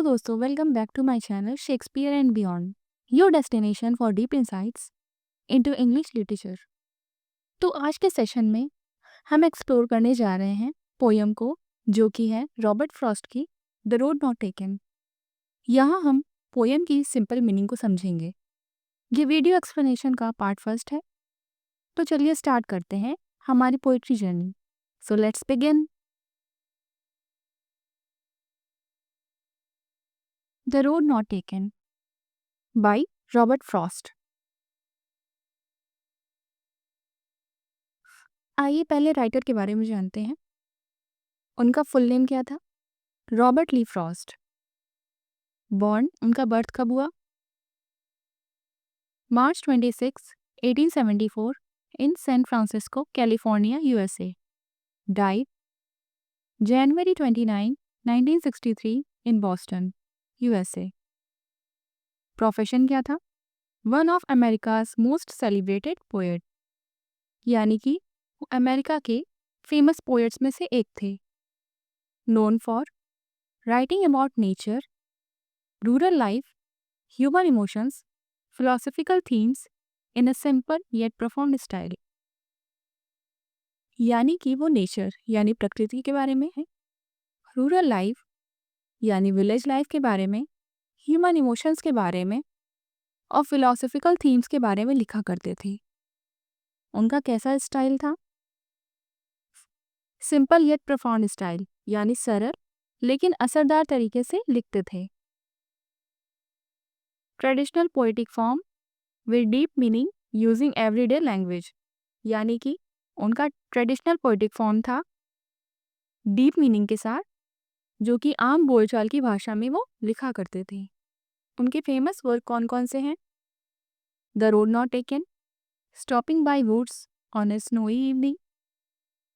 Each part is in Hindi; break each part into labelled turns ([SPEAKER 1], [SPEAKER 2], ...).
[SPEAKER 1] दोस्तों, welcome back to my channel Shakespeare and beyond, your destination for deep insights into English literature. तो आज के सेशन में हम एक्सप्लोर करने जा रहे हैं पोयम को, जो कि है रॉबर्ट फ्रॉस्ट की द रोड नॉट टेकन। यहाँ हम पोयम की सिंपल मीनिंग को समझेंगे। ये वीडियो एक्सप्लेनेशन का पार्ट फर्स्ट है। तो चलिए स्टार्ट करते हैं हमारी poetry journey. So let's begin. The road not taken by Robert Frost. आइए पहले राइटर के बारे में जानते हैं। उनका फुल नेम क्या था? Robert Lee Frost. बॉर्न, उनका बर्थ कब हुआ? March 26, 1874 in San Francisco, California, USA. Died January 29, 1963 in Boston, USA. Profession क्या था? One of America's most celebrated poet, यानी कि वो अमेरिका के फेमस पोएट्स में से एक थे। Known for writing about nature, rural life, human emotions, philosophical themes in a simple yet profound style। यानी कि वो नेचर यानी प्रकृति के बारे में है, रूरल लाइफ यानी विलेज लाइफ के बारे में, ह्यूमन इमोशंस के बारे में और फिलोसफिकल थीम्स के बारे में लिखा करते थे। उनका कैसा स्टाइल था? सिंपल येट प्रोफाउंड स्टाइल, यानी सरल लेकिन असरदार तरीके से लिखते थे। Traditional poetic form with deep meaning using everyday language, यानी कि उनका ट्रेडिशनल पोएटिक फॉर्म था डीप मीनिंग के साथ, जो कि आम बोलचाल की भाषा में वो लिखा करते थे। उनके फेमस वर्क कौन कौन से हैं? The road not taken, stopping by woods on a snowy evening,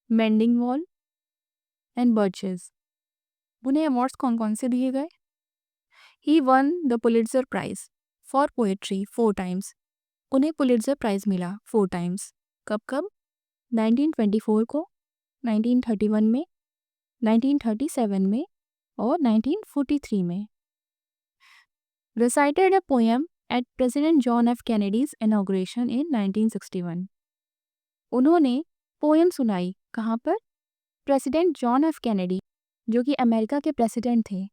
[SPEAKER 1] mending wall and birches. उन्हें अवार्ड्स कौन कौन से दिए गए? He won the Pulitzer prize for poetry 4 times. उन्हें पुलिट्जर प्राइज मिला 4 टाइम्स। कब कब? 1924 को, 1931 में, 1937 में और 1943 में। Recited a poem at President John F. Kennedy's inauguration in 1961। उन्होंने पोएम सुनाई कहाँ पर? प्रेसिडेंट जॉन एफ कैनेडी, जो कि अमेरिका के प्रेसिडेंट थे,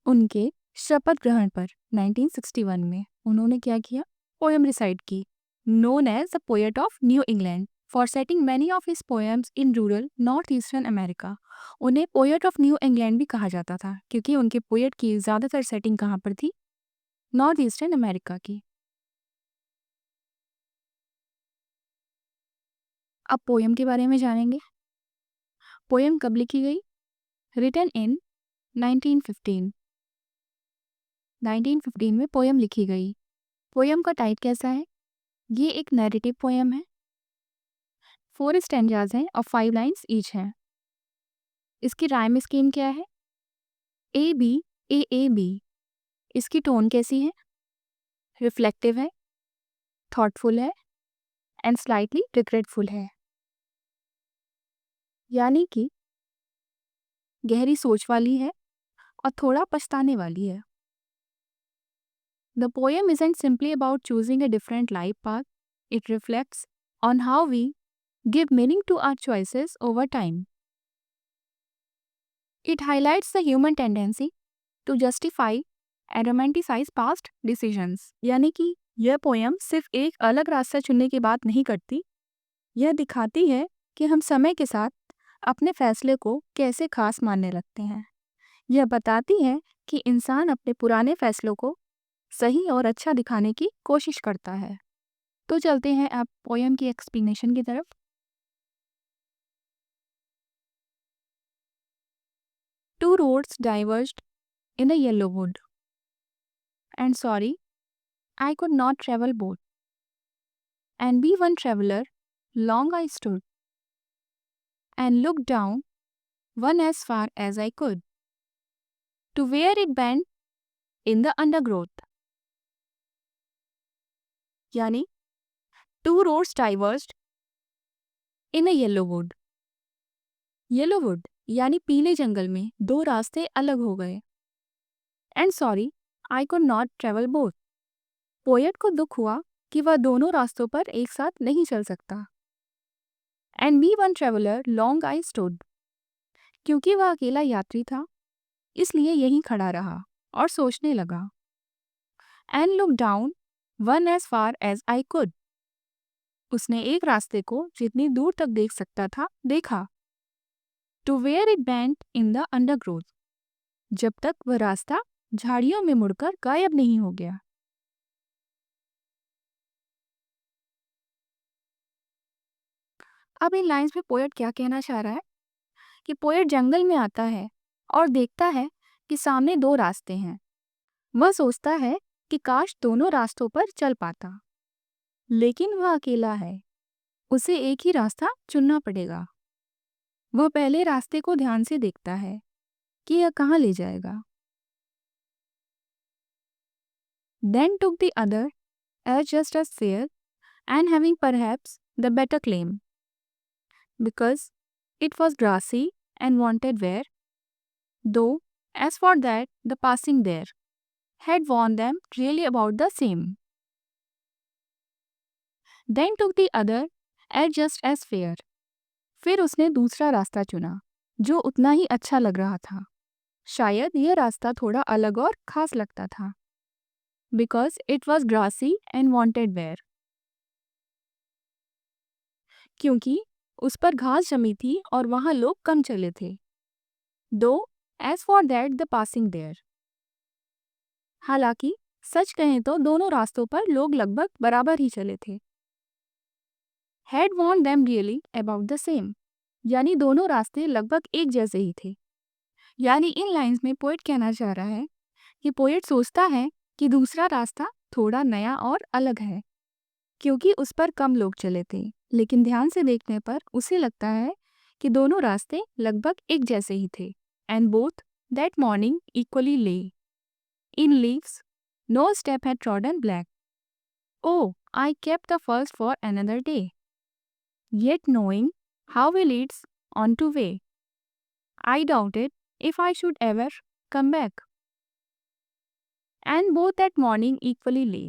[SPEAKER 1] उनके शपथ ग्रहण पर 1961 में उन्होंने क्या किया? पोएम रिसाइट की। Known as the poet of New England for setting many of his poems in rural north eastern America. उन्हें पोएट ऑफ न्यू इंग्लैंड भी कहा जाता था, क्योंकि उनके पोएट की ज़्यादातर सेटिंग कहाँ पर थी? नॉर्थ ईस्टर्न अमेरिका की। अब पोएम के बारे में जानेंगे। पोएम कब लिखी गई? Written in 1915। 1915 में पोएम लिखी गई। पोएम का टाइप कैसा है? ये एक नैरेटिव पोएम है। 4 स्टैंजाज हैं और 5 लाइन्स ईच हैं। इसकी राइम स्कीम क्या है? A B A A B. इसकी टोन कैसी है? रिफ्लेक्टिव है, थॉटफुल है एंड स्लाइटली रिग्रेटफुल है, यानी कि गहरी सोच वाली है और थोड़ा पछताने वाली है। The poem isn't simply about choosing a different life path. It reflects on how we give meaning to our choices over time. It highlights the human tendency to justify and romanticize past decisions। यानी कि यह पोएम सिर्फ एक अलग रास्ता चुनने की बात नहीं करती, यह दिखाती है कि हम समय के साथ अपने फैसले को कैसे खास मानने लगते हैं। यह बताती है कि इंसान अपने पुराने फैसलों को सही और अच्छा दिखाने की कोशिश करता है। तो चलते हैं अब पोएम की एक्सप्लेनेशन की तरफ। Two roads diverged in a yellow wood and sorry I could not travel both and be one traveller long I stood and look down one as far as I could to where it bend in the undergrowth. यानी two roads diverged in a yellow wood. Yellow wood यानी पीले जंगल में 2 रास्ते अलग हो गए। And sorry I could not travel both. Poet को दुख हुआ कि वह दोनों रास्तों पर एक साथ नहीं चल सकता। And me one traveller long I stood. क्योंकि वह अकेला यात्री था, इसलिए यहीं खड़ा रहा और सोचने लगा। And look down one as far as I could. उसने एक रास्ते को जितनी दूर तक देख सकता था देखा। To where it bent in the undergrowth. जब तक वह रास्ता झाड़ियों में मुड़कर गायब नहीं हो गया। अब इन लाइंस में पोएट क्या कहना चाह रहा है कि पोएट जंगल में आता है और देखता है कि सामने दो रास्ते हैं। वह सोचता है कि काश दोनों रास्तों पर चल पाता, लेकिन वह अकेला है। उसे एक ही रास्ता चुनना पड़ेगा। वह पहले रास्ते को ध्यान से देखता है कि यह कहाँ ले जाएगा। Then took the other as just as fair and having perhaps the better claim, because it was grassy and wanted wear, though as for that the passing there had warned them really about the same. Then took the other as just as fair. फिर उसने दूसरा रास्ता चुना जो उतना ही अच्छा लग रहा था। शायद यह रास्ता थोड़ा अलग और खास लगता था। Because it was grassy and wanted wear. क्योंकि उस पर घास जमी थी और वहाँ लोग कम चले थे। Though as for that the passing there. हालांकि सच कहें तो दोनों रास्तों पर लोग लगभग बराबर ही चले थे। Had warned them really about the same. यानी दोनों रास्ते लगभग एक जैसे ही थे। यानी इन लाइंस में पोएट कहना चाह रहा है कि पोएट सोचता है कि दूसरा रास्ता थोड़ा नया और अलग है, क्योंकि उस पर कम लोग चले थे, लेकिन ध्यान से देखने पर उसे लगता है कि दोनों रास्ते लगभग एक जैसे ही थे। And both that morning equally lay in leaves no step had trodden black. Oh I kept the first for another day, yet knowing how we leads on to way, I doubted if I should ever come back. And both that morning equally lay.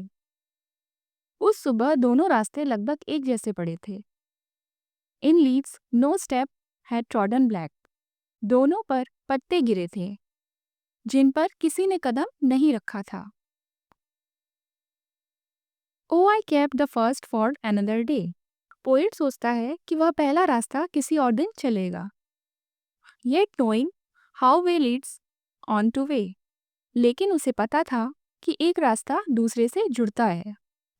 [SPEAKER 1] उस सुबह दोनों रास्ते लगभग एक जैसे पड़े थे। In leaves no step had trodden black. दोनों पर पत्ते गिरे थे जिन पर किसी ने कदम नहीं रखा था। Oh I kept the first for another day. Poet सोचता है कि वह पहला रास्ता किसी और दिन चलेगा। Yet knowing how way Leeds on to वे। लेकिन उसे पता था कि एक रास्ता दूसरे से जुड़ता है।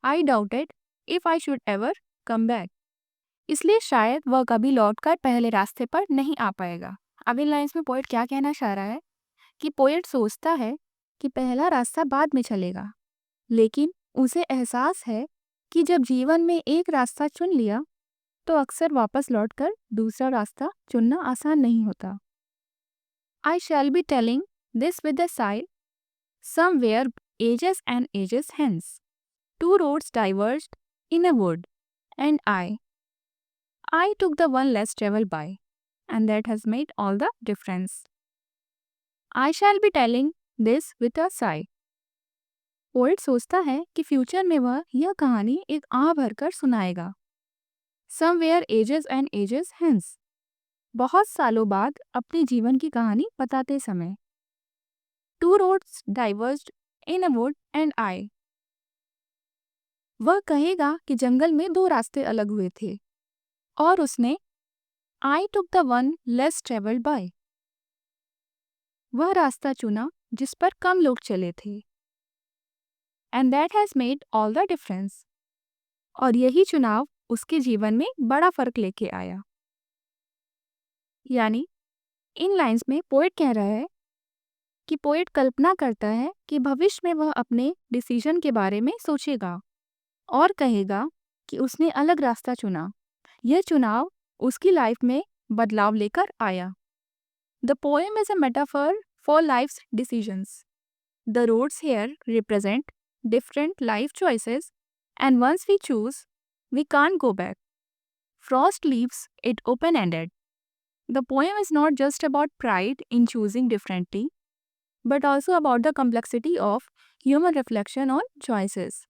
[SPEAKER 1] आई doubted if I should ever come back. इसलिए शायद वह कभी लौटकर पहले रास्ते पर नहीं आ पाएगा। अब इन लाइन्स में पोएट क्या कहना चाह रहा है कि पोएट सोचता है कि पहला रास्ता बाद में चलेगा, लेकिन उसे एहसास है कि जब जीवन में एक रास्ता चुन लिया तो अक्सर वापस लौटकर दूसरा रास्ता चुनना आसान नहीं होता। I shall be telling this with a sigh somewhere ages and ages hence, two roads diverged in a wood and I took the one less traveled by, and that has made all the difference. I shall be telling this with a sigh. Poet सोचता है कि फ्यूचर में वह यह कहानी एक आह भरकर सुनाएगा। Somewhere ages and ages hence. बहुत सालों बाद अपने जीवन की कहानी बताते समय। Two roads diverged in a wood and I. वह कहेगा कि जंगल में दो रास्ते अलग हुए थे और उसने I took the one less traveled by. वह रास्ता चुना जिस पर कम लोग चले थे। And that has made all the difference. और यही चुनाव उसके जीवन में बड़ा फर्क लेके आया। यानी इन लाइंस में पोएट कह रहा है कि पोएट कल्पना करता है कि भविष्य में वह अपने डिसीजन के बारे में सोचेगा और कहेगा कि उसने अलग रास्ता चुना। यह चुनाव उसकी लाइफ में बदलाव लेकर आया। The poem is a metaphor for life's decisions. The roads here represent different life choices, and once we choose, we can't go back. Frost leaves it open-ended. The poem is not just about pride in choosing differently, but also about the complexity of human reflection on choices.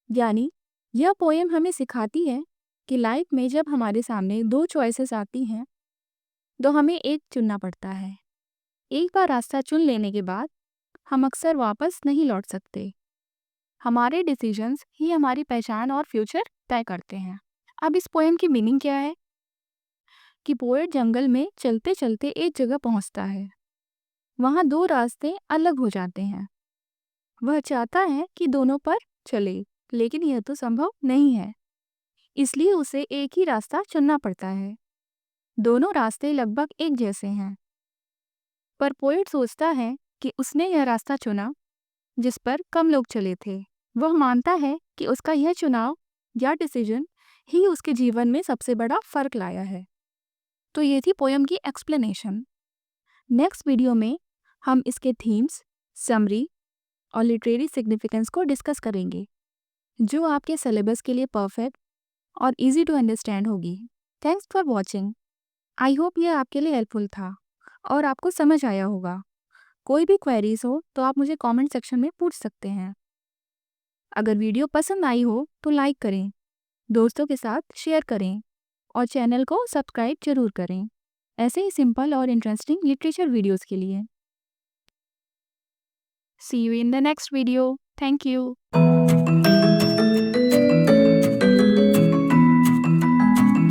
[SPEAKER 1] यानी यह पोएम हमें सिखाती है कि लाइफ में जब हमारे सामने दो चॉइसेस आती हैं तो हमें एक चुनना पड़ता है। एक बार रास्ता चुन लेने के बाद हम अक्सर वापस नहीं लौट सकते। हमारे डिसीजंस ही हमारी पहचान और फ्यूचर तय करते हैं। अब इस पोएम की मीनिंग क्या है कि पोएट जंगल में चलते चलते एक जगह पहुंचता है। वहाँ दो रास्ते अलग हो जाते हैं। वह चाहता है कि दोनों पर चले, लेकिन यह तो संभव नहीं है, इसलिए उसे एक ही रास्ता चुनना पड़ता है। दोनों रास्ते लगभग एक जैसे हैं, पर पोएट सोचता है कि उसने यह रास्ता चुना जिस पर कम लोग चले थे। वह मानता है कि उसका यह चुनाव या डिसीजन ही उसके जीवन में सबसे बड़ा फर्क लाया है। तो ये थी पोएम की एक्सप्लेनेशन। नेक्स्ट वीडियो में हम इसके थीम्स, समरी और लिटरेरी सिग्निफिकेंस को डिस्कस करेंगे, जो आपके सिलेबस के लिए परफेक्ट और इजी टू अंडरस्टैंड होगी। Thanks for watching. I hope ये आपके लिए हेल्पफुल था और आपको समझ आया होगा। कोई भी क्वेरीज हो तो आप मुझे कमेंट सेक्शन में पूछ सकते हैं। अगर वीडियो पसंद आई हो तो लाइक करें, दोस्तों के साथ शेयर करें और चैनल को सब्सक्राइब जरूर करें ऐसे ही सिंपल और इंटरेस्टिंग लिटरेचर वीडियोस के लिए। See you in the next video. Thank you.